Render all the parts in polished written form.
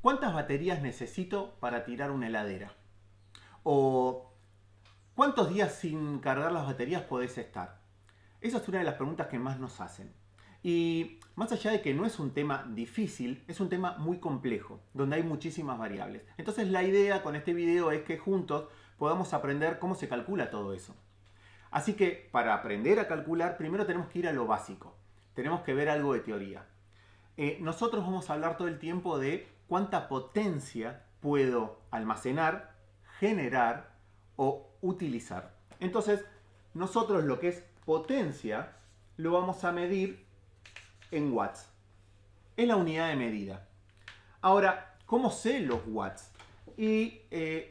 ¿Cuántas baterías necesito para tirar una heladera? O ¿cuántos días sin cargar las baterías podés estar? Esa es una de las preguntas que más nos hacen. Y más allá de que no es un tema difícil, es un tema muy complejo, donde hay muchísimas variables. Entonces la idea con este video es que juntos podamos aprender cómo se calcula todo eso. Así que para aprender a calcular, primero tenemos que ir a lo básico. Tenemos que ver algo de teoría. Nosotros vamos a hablar todo el tiempo de cuánta potencia puedo almacenar, generar o utilizar. Entonces, nosotros lo que es potencia lo vamos a medir en watts. Es la unidad de medida. Ahora, ¿cómo sé los watts? Y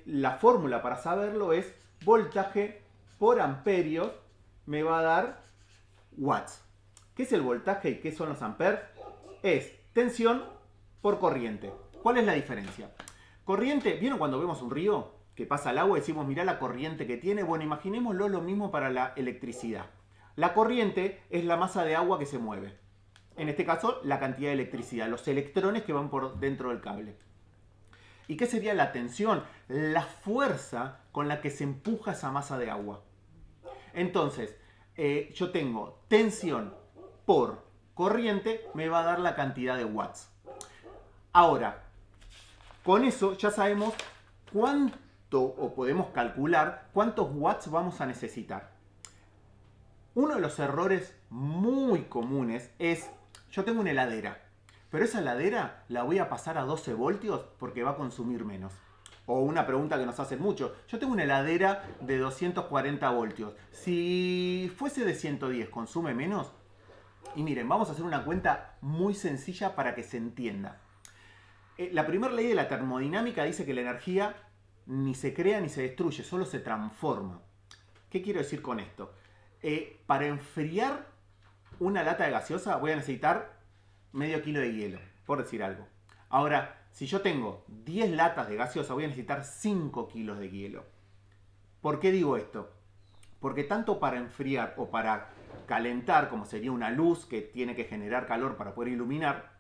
la fórmula para saberlo es voltaje por amperios me va a dar watts. ¿Qué es el voltaje y qué son los amperes? Es tensión por corriente. ¿Cuál es la diferencia? Corriente, ¿vieron cuando vemos un río que pasa el agua y decimos, mirá la corriente que tiene? Bueno, imaginémoslo lo mismo para la electricidad. La corriente es la masa de agua que se mueve. En este caso, la cantidad de electricidad, los electrones que van por dentro del cable. ¿Y qué sería la tensión? La fuerza con la que se empuja esa masa de agua. Entonces, yo tengo tensión por corriente, me va a dar la cantidad de watts. Ahora, con eso ya sabemos cuánto, o podemos calcular cuántos watts vamos a necesitar. Uno de los errores muy comunes es, yo tengo una heladera, pero esa heladera la voy a pasar a 12 voltios porque va a consumir menos. O una pregunta que nos hacen mucho, yo tengo una heladera de 240 voltios, si fuese de 110, ¿consume menos? Y miren, vamos a hacer una cuenta muy sencilla para que se entienda. La primera ley de la termodinámica dice que la energía ni se crea ni se destruye, solo se transforma. ¿Qué quiero decir con esto? Para enfriar una lata de gaseosa voy a necesitar medio kilo de hielo, por decir algo. Ahora, si yo tengo 10 latas de gaseosa, voy a necesitar 5 kilos de hielo. ¿Por qué digo esto? Porque tanto para enfriar o para calentar, como sería una luz que tiene que generar calor para poder iluminar,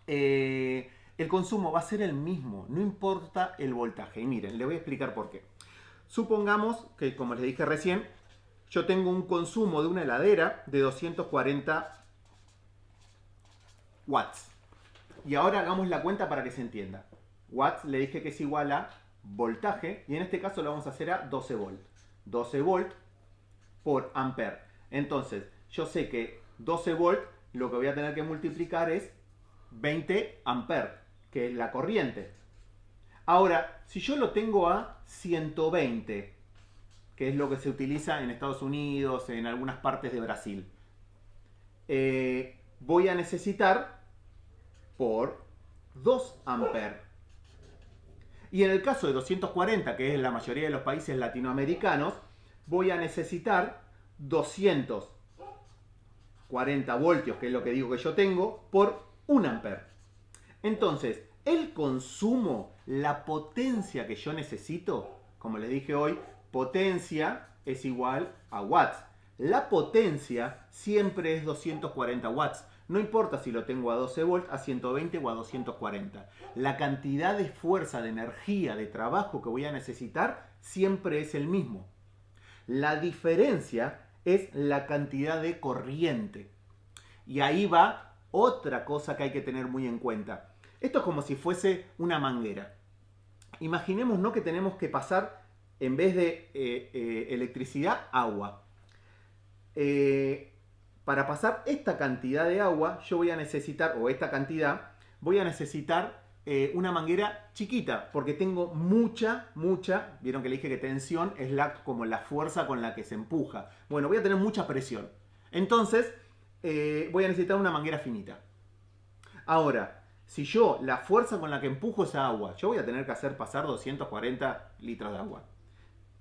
el consumo va a ser el mismo, no importa el voltaje. Y miren, les voy a explicar por qué. Supongamos que, como les dije recién, yo tengo un consumo de una heladera de 240 watts. Y ahora hagamos la cuenta para que se entienda. Watts le dije que es igual a voltaje, y en este caso lo vamos a hacer a 12 volts. 12 volts por ampere. Entonces, yo sé que 12 volts lo que voy a tener que multiplicar es 20 amperes, que es la corriente. Ahora, si yo lo tengo a 120, que es lo que se utiliza en Estados Unidos, en algunas partes de Brasil, voy a necesitar por 2 amperes. Y en el caso de 240, que es la mayoría de los países latinoamericanos, voy a necesitar 240 voltios, que es lo que digo que yo tengo, por 1 ampere. Entonces, el consumo, la potencia que yo necesito, como les dije hoy, potencia es igual a watts. La potencia siempre es 240 watts. No importa si lo tengo a 12 volts, a 120 o a 240. La cantidad de fuerza, de energía, de trabajo que voy a necesitar siempre es el mismo. La diferencia es la cantidad de corriente. Y ahí va otra cosa que hay que tener muy en cuenta. Esto es como si fuese una manguera. Imaginemos, ¿no?, que tenemos que pasar, en vez de electricidad, agua. Para pasar esta cantidad de agua, yo voy a necesitar, o esta cantidad, voy a necesitar una manguera chiquita, porque tengo mucha, vieron que le dije que tensión es como la fuerza con la que se empuja. Bueno, voy a tener mucha presión. Entonces, voy a necesitar una manguera finita. Ahora, si yo la fuerza con la que empujo esa agua, yo voy a tener que hacer pasar 240 litros de agua.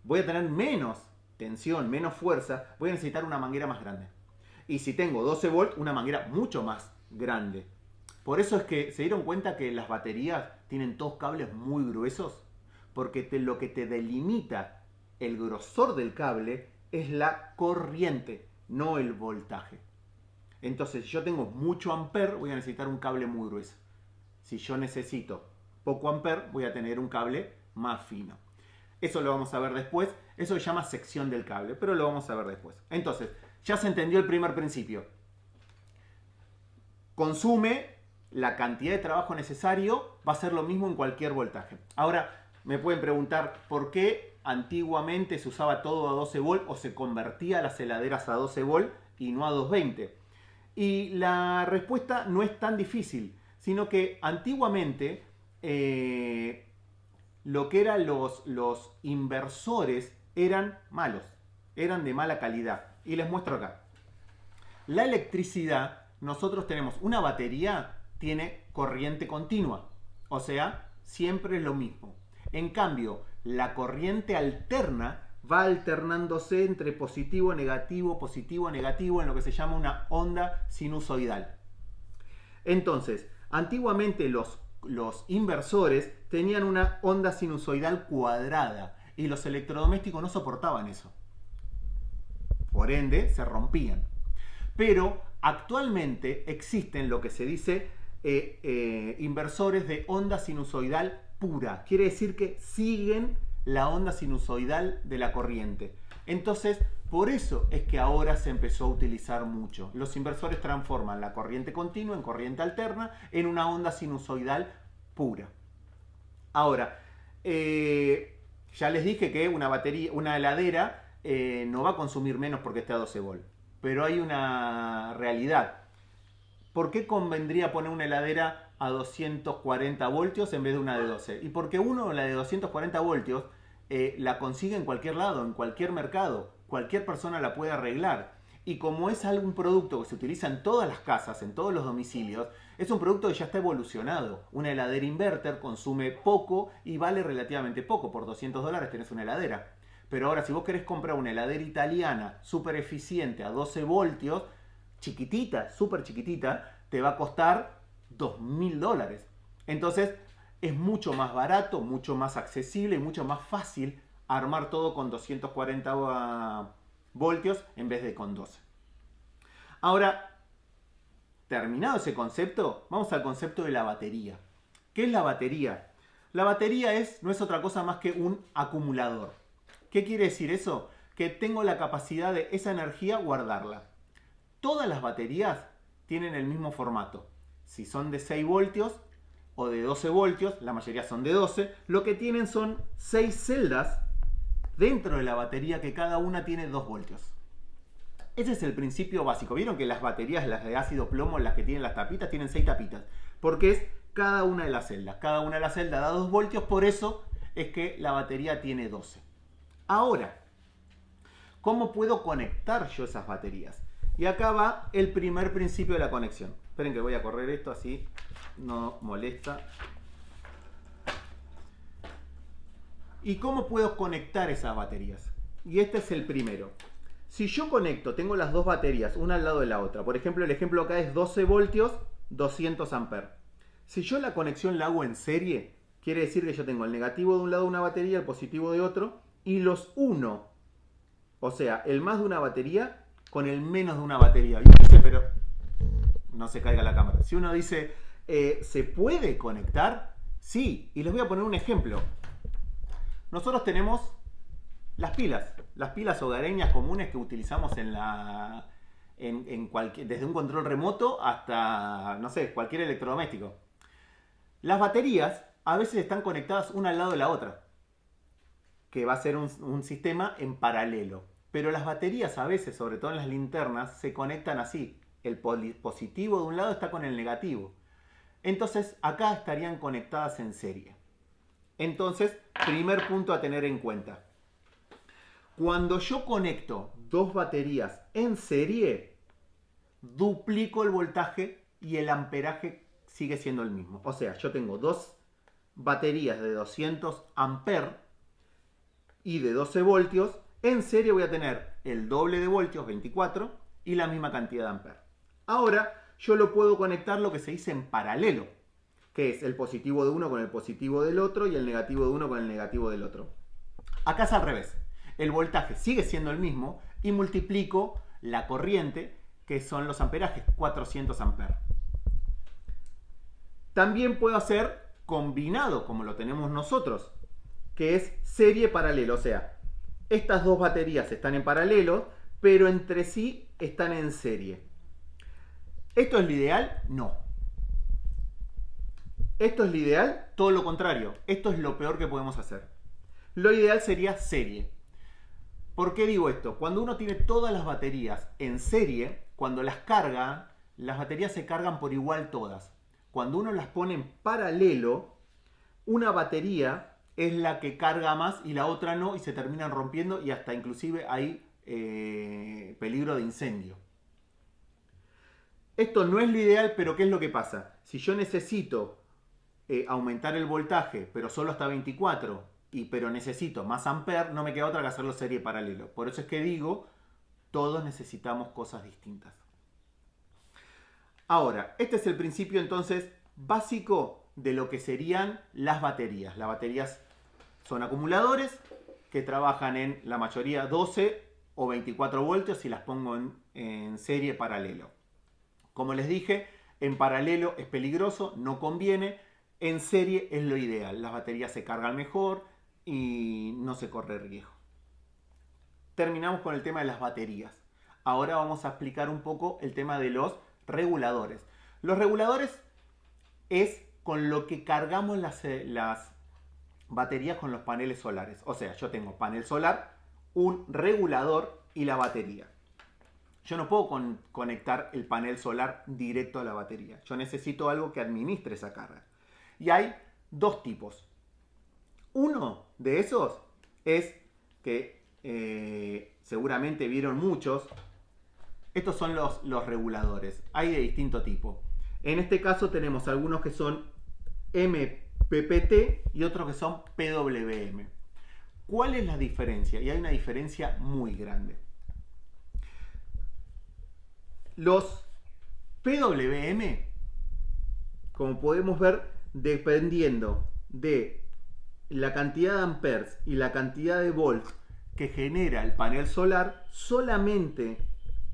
Voy a tener menos tensión, menos fuerza, voy a necesitar una manguera más grande. Y si tengo 12 volts, una manguera mucho más grande. Por eso es que se dieron cuenta que las baterías tienen todos cables muy gruesos, porque lo que te delimita el grosor del cable es la corriente, no el voltaje. Entonces, si yo tengo mucho ampere, voy a necesitar un cable muy grueso. Si yo necesito poco amper, voy a tener un cable más fino. Eso lo vamos a ver después. Eso se llama sección del cable, pero lo vamos a ver después. Entonces, ya se entendió el primer principio. Consume la cantidad de trabajo necesario, va a ser lo mismo en cualquier voltaje. Ahora, me pueden preguntar por qué antiguamente se usaba todo a 12 volt o se convertía las heladeras a 12 volt y no a 220. Y la respuesta no es tan difícil, sino que antiguamente lo que eran los inversores eran malos, eran de mala calidad. Y les muestro acá. La electricidad, nosotros tenemos una batería, tiene corriente continua, o sea, siempre es lo mismo. En cambio, la corriente alterna va alternándose entre positivo, negativo, en lo que se llama una onda sinusoidal. Entonces, antiguamente los inversores tenían una onda sinusoidal cuadrada y los electrodomésticos no soportaban eso. Por ende, se rompían. Pero actualmente existen lo que se dice inversores de onda sinusoidal pura. Quiere decir que siguen la onda sinusoidal de la corriente. Entonces, por eso es que ahora se empezó a utilizar mucho. Los inversores transforman la corriente continua en corriente alterna en una onda sinusoidal pura. Ahora, ya les dije que una heladera no va a consumir menos porque esté a 12 volt. Pero hay una realidad. ¿Por qué convendría poner una heladera a 240 voltios en vez de una de 12? Y porque la de 240 voltios, la consigue en cualquier lado, en cualquier mercado. Cualquier persona la puede arreglar. Y como es algún producto que se utiliza en todas las casas, en todos los domicilios, es un producto que ya está evolucionado. Una heladera inverter consume poco y vale relativamente poco. Por $200 tenés una heladera. Pero ahora, si vos querés comprar una heladera italiana súper eficiente a 12 voltios, chiquitita, súper chiquitita, te va a costar $2.000. Entonces, es mucho más barato, mucho más accesible y mucho más fácil armar todo con 240 voltios en vez de con 12. Ahora, terminado ese concepto, vamos al concepto de la batería. ¿Qué es la batería? La batería no es otra cosa más que un acumulador. ¿Qué quiere decir eso? Que tengo la capacidad de esa energía guardarla. Todas las baterías tienen el mismo formato. Si son de 6 voltios o de 12 voltios, la mayoría son de 12, lo que tienen son 6 celdas dentro de la batería que cada una tiene 2 voltios. Ese es el principio básico. ¿Vieron que las baterías, las de ácido plomo, las que tienen las tapitas, tienen 6 tapitas? Porque es cada una de las celdas. Cada una de las celdas da 2 voltios, por eso es que la batería tiene 12. Ahora, ¿cómo puedo conectar yo esas baterías? Y acá va el primer principio de la conexión. Esperen que voy a correr esto así no molesta. ¿Y cómo puedo conectar esas baterías? Y este es el primero. Si yo conecto, tengo las dos baterías, una al lado de la otra. Por ejemplo, el ejemplo acá es 12 voltios, 200 amperes. Si yo la conexión la hago en serie, quiere decir que yo tengo el negativo de un lado de una batería, el positivo de otro, y los uno, o sea, el más de una batería con el menos de una batería. Y uno dice, pero no se caiga la cámara. Si uno dice, ¿se puede conectar? Sí, y les voy a poner un ejemplo. Nosotros tenemos las pilas hogareñas comunes que utilizamos desde un control remoto hasta, no sé, cualquier electrodoméstico. Las baterías a veces están conectadas una al lado de la otra, que va a ser un sistema en paralelo. Pero las baterías a veces, sobre todo en las linternas, se conectan así. El positivo de un lado está con el negativo. Entonces acá estarían conectadas en serie. Entonces, primer punto a tener en cuenta. Cuando yo conecto dos baterías en serie, duplico el voltaje y el amperaje sigue siendo el mismo. O sea, yo tengo dos baterías de 200 amperes y de 12 voltios. En serie voy a tener el doble de voltios, 24, y la misma cantidad de amperes. Ahora, yo lo puedo conectar lo que se dice en paralelo, que es el positivo de uno con el positivo del otro y el negativo de uno con el negativo del otro. Acá es al revés. El voltaje sigue siendo el mismo y multiplico la corriente, que son los amperajes, 400 amperes. También puedo hacer combinado como lo tenemos nosotros, que es serie paralelo. O sea, estas dos baterías están en paralelo, pero entre sí están en serie. ¿Esto es lo ideal? No. ¿Esto es lo ideal? Todo lo contrario. Esto es lo peor que podemos hacer. Lo ideal sería serie. ¿Por qué digo esto? Cuando uno tiene todas las baterías en serie, cuando las carga, las baterías se cargan por igual todas. Cuando uno las pone en paralelo, una batería es la que carga más y la otra no, y se terminan rompiendo y hasta inclusive hay peligro de incendio. Esto no es lo ideal, pero ¿qué es lo que pasa? Si yo necesito aumentar el voltaje, pero solo hasta 24, pero necesito más amper, no me queda otra que hacerlo serie paralelo. Por eso es que digo, todos necesitamos cosas distintas. Ahora, este es el principio entonces básico de lo que serían las baterías. Las baterías son acumuladores que trabajan en la mayoría 12 o 24 voltios si las pongo en serie paralelo. Como les dije, en paralelo es peligroso, no conviene. En serie es lo ideal. Las baterías se cargan mejor y no se corre riesgo. Terminamos con el tema de las baterías. Ahora vamos a explicar un poco el tema de los reguladores. Los reguladores es con lo que cargamos las baterías con los paneles solares. O sea, yo tengo panel solar, un regulador y la batería. Yo no puedo conectar el panel solar directo a la batería. Yo necesito algo que administre esa carga. Y hay dos tipos. Uno de esos es que seguramente vieron muchos. Estos son los reguladores. Hay de distinto tipo. En este caso tenemos algunos que son MPPT y otros que son PWM. ¿Cuál es la diferencia? Y hay una diferencia muy grande. Los PWM, como podemos ver, dependiendo de la cantidad de amperes y la cantidad de volts que genera el panel solar, solamente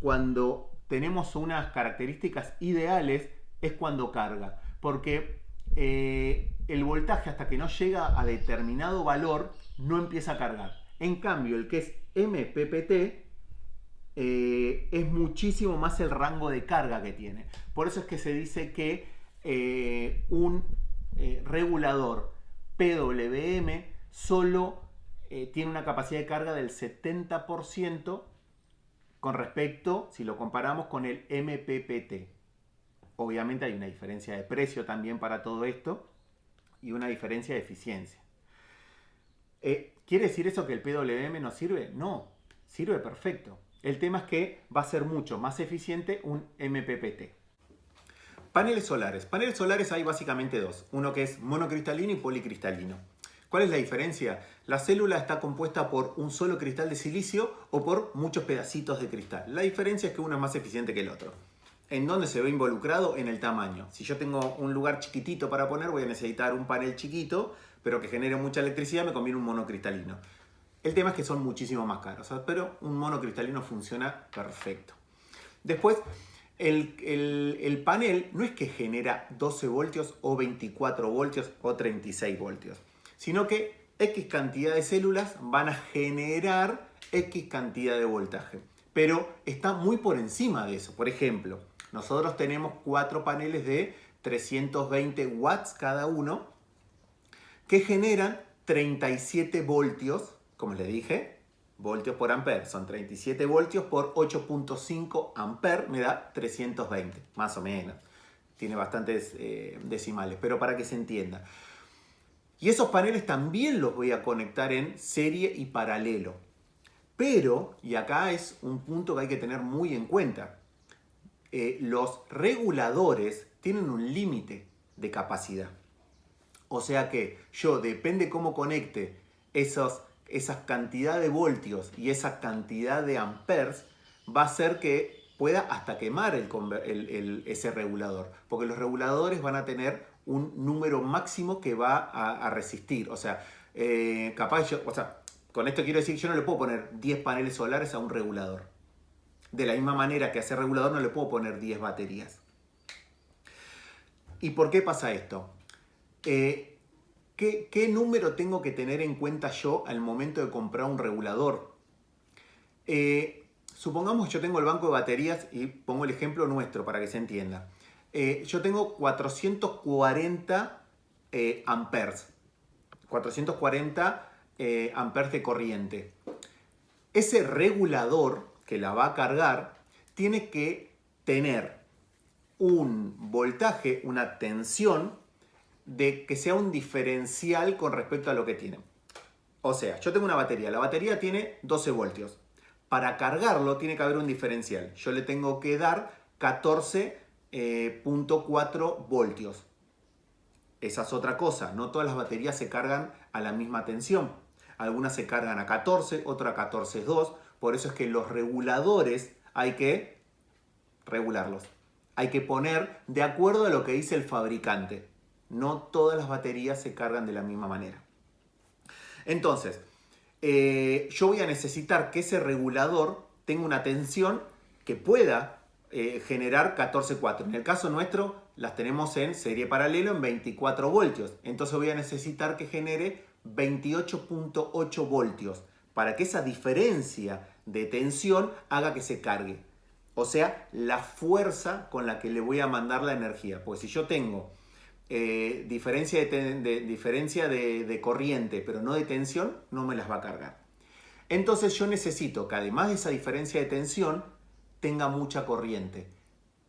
cuando tenemos unas características ideales es cuando carga. Porque el voltaje hasta que no llega a determinado valor no empieza a cargar. En cambio, el que es MPPT es muchísimo más el rango de carga que tiene. Por eso es que se dice que un regulador PWM solo tiene una capacidad de carga del 70% con respecto, si lo comparamos con el MPPT. Obviamente hay una diferencia de precio también para todo esto y una diferencia de eficiencia. ¿Quiere decir eso que el PWM no sirve? No, sirve perfecto. El tema es que va a ser mucho más eficiente un MPPT. Paneles solares. Paneles solares hay básicamente dos. Uno que es monocristalino y policristalino. ¿Cuál es la diferencia? La célula está compuesta por un solo cristal de silicio o por muchos pedacitos de cristal. La diferencia es que uno es más eficiente que el otro. ¿En dónde se ve involucrado? En el tamaño. Si yo tengo un lugar chiquitito para poner, voy a necesitar un panel chiquito, pero que genere mucha electricidad, me conviene un monocristalino. El tema es que son muchísimo más caros, pero un monocristalino funciona perfecto. Después, el panel no es que genera 12 voltios o 24 voltios o 36 voltios, sino que X cantidad de células van a generar X cantidad de voltaje. Pero está muy por encima de eso. Por ejemplo, nosotros tenemos 4 paneles de 320 watts cada uno que generan 37 voltios, como les dije, voltios por amper. Son 37 voltios por 8.5 amper, me da 320, más o menos. Tiene bastantes decimales, pero para que se entienda. Y esos paneles también los voy a conectar en serie y paralelo. Pero, y acá es un punto que hay que tener muy en cuenta, los reguladores tienen un límite de capacidad. O sea que yo, depende cómo conecte esa cantidad de voltios y esa cantidad de amperes, va a hacer que pueda hasta quemar ese regulador. Porque los reguladores van a tener un número máximo que va a resistir. O sea, con esto quiero decir que yo no le puedo poner 10 paneles solares a un regulador. De la misma manera que a ese regulador no le puedo poner 10 baterías. ¿Y por qué pasa esto? ¿Qué número tengo que tener en cuenta yo al momento de comprar un regulador? Supongamos que yo tengo el banco de baterías y pongo el ejemplo nuestro para que se entienda. Yo tengo 440 amperes. 440 amperes de corriente. Ese regulador que la va a cargar tiene que tener un voltaje, una tensión de que sea un diferencial con respecto a lo que tiene. O sea, yo tengo una batería, la batería tiene 12 voltios. Para cargarlo tiene que haber un diferencial. Yo le tengo que dar 14.4 voltios. Esa es otra cosa, no todas las baterías se cargan a la misma tensión. Algunas se cargan a 14, otras a 14.2. Por eso es que los reguladores hay que regularlos. Hay que poner de acuerdo a lo que dice el fabricante. No todas las baterías se cargan de la misma manera. Entonces, yo voy a necesitar que ese regulador tenga una tensión que pueda generar 14.4. En el caso nuestro, las tenemos en serie paralelo en 24 voltios. Entonces voy a necesitar que genere 28.8 voltios para que esa diferencia de tensión haga que se cargue. O sea, la fuerza con la que le voy a mandar la energía. Porque si yo tengo diferencia de corriente, pero no de tensión, no me las va a cargar. Entonces yo necesito que además de esa diferencia de tensión, tenga mucha corriente.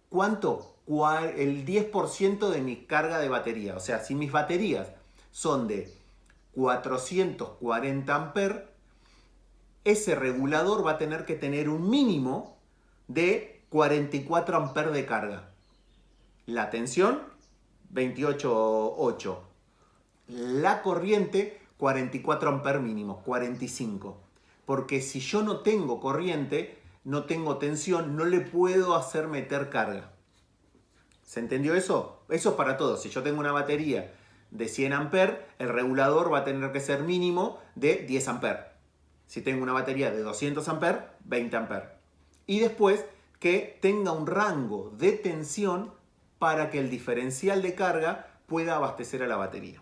¿Cuánto? El 10% de mi carga de batería. O sea, si mis baterías son de 440 amperes, ese regulador va a tener que tener un mínimo de 44 amperes de carga. La tensión, 28.8. La corriente, 44 amperes mínimo, 45. Porque si yo no tengo corriente, no tengo tensión, no le puedo hacer meter carga. ¿Se entendió eso? Eso es para todos. Si yo tengo una batería de 100 amperes, el regulador va a tener que ser mínimo de 10 amperes. Si tengo una batería de 200 amperes, 20 amperes. Y después que tenga un rango de tensión para que el diferencial de carga pueda abastecer a la batería.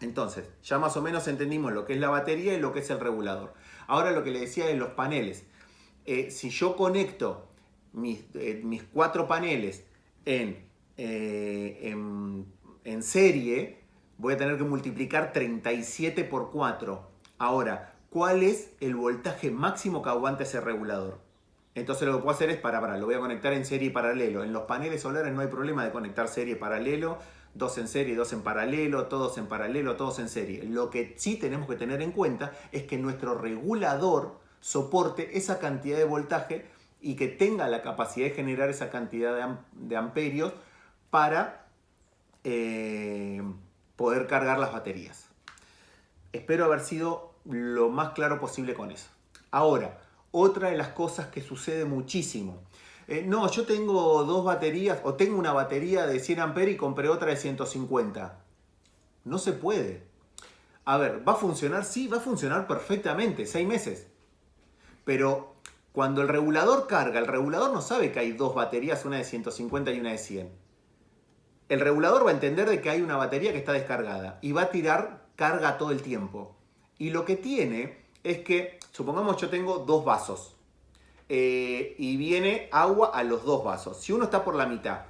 Entonces, ya más o menos entendimos lo que es la batería y lo que es el regulador. Ahora lo que le decía de los paneles. Si yo conecto mis 4 paneles en serie, voy a tener que multiplicar 37 por 4. Ahora, ¿cuál es el voltaje máximo que aguanta ese regulador? Entonces lo que puedo hacer es, lo voy a conectar en serie y paralelo. En los paneles solares no hay problema de conectar serie y paralelo, 2 en serie, 2 en paralelo, todos en paralelo, todos en serie. Lo que sí tenemos que tener en cuenta es que nuestro regulador soporte esa cantidad de voltaje y que tenga la capacidad de generar esa cantidad de amperios para poder cargar las baterías. Espero haber sido lo más claro posible con eso. Ahora, otra de las cosas que sucede muchísimo. No, yo tengo 2 baterías o tengo una batería de 100 amperes y compré otra de 150. No se puede. A ver, ¿va a funcionar? Sí, va a funcionar perfectamente, 6 meses. Pero cuando el regulador carga, el regulador no sabe que hay 2 baterías, una de 150 y una de 100. El regulador va a entender de que hay una batería que está descargada y va a tirar carga todo el tiempo. Y lo que tiene es que, supongamos yo tengo 2 vasos y viene agua a los 2 vasos. Si uno está por la mitad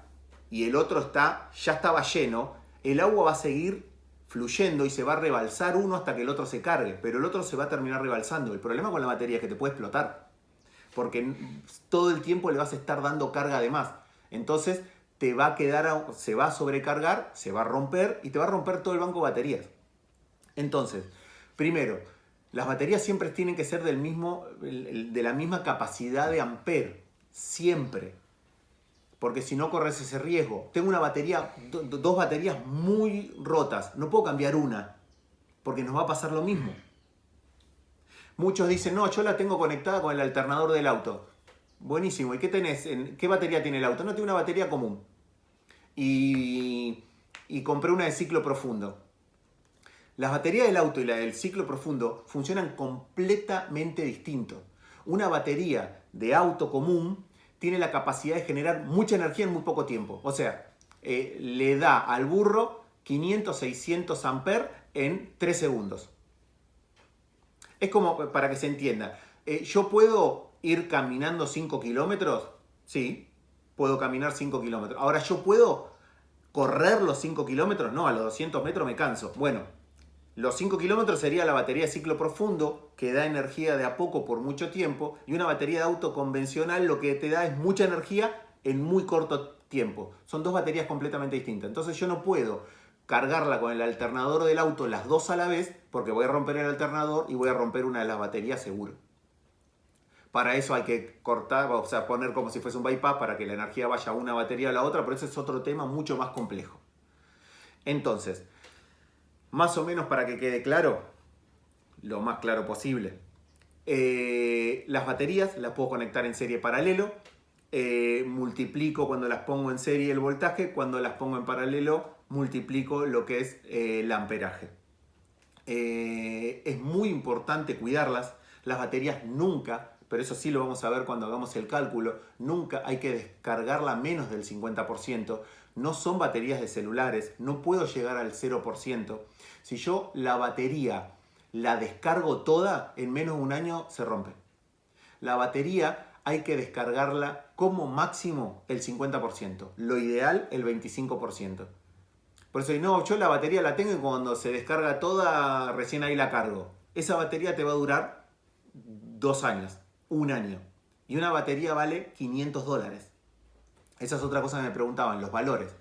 y el otro ya estaba lleno, el agua va a seguir fluyendo y se va a rebalsar uno hasta que el otro se cargue, pero el otro se va a terminar rebalsando. El problema con la batería es que te puede explotar, porque todo el tiempo le vas a estar dando carga de más. Entonces se va a sobrecargar, se va a romper y te va a romper todo el banco de baterías. Entonces, primero, las baterías siempre tienen que ser de la misma capacidad de amper, siempre. Porque si no corres ese riesgo. Tengo una batería, 2 baterías muy rotas, no puedo cambiar una, porque nos va a pasar lo mismo. Muchos dicen, no, yo la tengo conectada con el alternador del auto. Buenísimo, ¿y qué tenés? ¿Qué batería tiene el auto? No, tiene una batería común. Y compré una de ciclo profundo. Las baterías del auto y la del ciclo profundo funcionan completamente distinto. Una batería de auto común tiene la capacidad de generar mucha energía en muy poco tiempo. O sea, le da al burro 500, 600 amperes en 3 segundos. Es como para que se entienda. ¿Yo puedo ir caminando 5 kilómetros? Sí, puedo caminar 5 kilómetros. Ahora, ¿yo puedo correr los 5 kilómetros? No, a los 200 metros me canso. Bueno, los 5 kilómetros sería la batería de ciclo profundo, que da energía de a poco por mucho tiempo, y una batería de auto convencional lo que te da es mucha energía en muy corto tiempo. Son dos baterías completamente distintas. Entonces yo no puedo cargarla con el alternador del auto las dos a la vez, porque voy a romper el alternador y voy a romper una de las baterías seguro. Para eso hay que cortar, o sea, poner como si fuese un bypass para que la energía vaya a una batería a la otra, pero ese es otro tema mucho más complejo. Entonces, más o menos para que quede claro, lo más claro posible, las baterías las puedo conectar en serie paralelo, multiplico cuando las pongo en serie el voltaje, cuando las pongo en paralelo multiplico lo que es el amperaje. Es muy importante cuidarlas, las baterías nunca, pero eso sí lo vamos a ver cuando hagamos el cálculo, nunca hay que descargarla menos del 50%, no son baterías de celulares, no puedo llegar al 0%. Si yo la batería la descargo toda, en menos de un año se rompe. La batería hay que descargarla como máximo el 50%, lo ideal el 25%. Por eso, no, yo la batería la tengo y cuando se descarga toda, recién ahí la cargo. Esa batería te va a durar 2 años, 1 año. Y una batería vale $500. Esa es otra cosa que me preguntaban, los valores.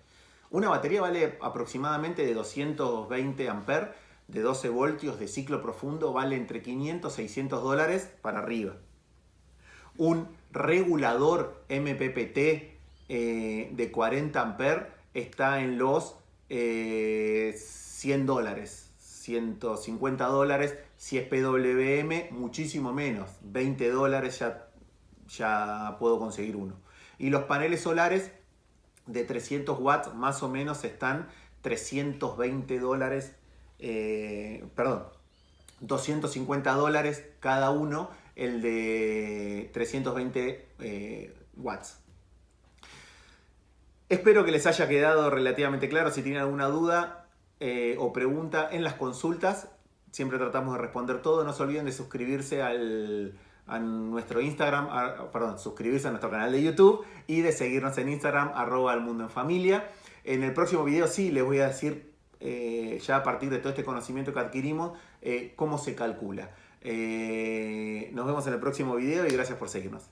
Una batería vale aproximadamente de 220 amperes, de 12 voltios de ciclo profundo, vale entre 500 y 600 dólares para arriba. Un regulador MPPT de 40 amperes está en los $100, 150 dólares. Si es PWM, muchísimo menos, $20 ya puedo conseguir uno. Y los paneles solares de 300 watts más o menos están $320, perdón, $250 cada uno, el de 320 watts. Espero que les haya quedado relativamente claro. Si tienen alguna duda o pregunta en las consultas, siempre tratamos de responder todo. No se olviden de suscribirse a nuestro Instagram, suscribirse a nuestro canal de YouTube y de seguirnos en Instagram, @almundoenfamilia. En el próximo video sí les voy a decir, ya a partir de todo este conocimiento que adquirimos, cómo se calcula. Nos vemos en el próximo video y gracias por seguirnos.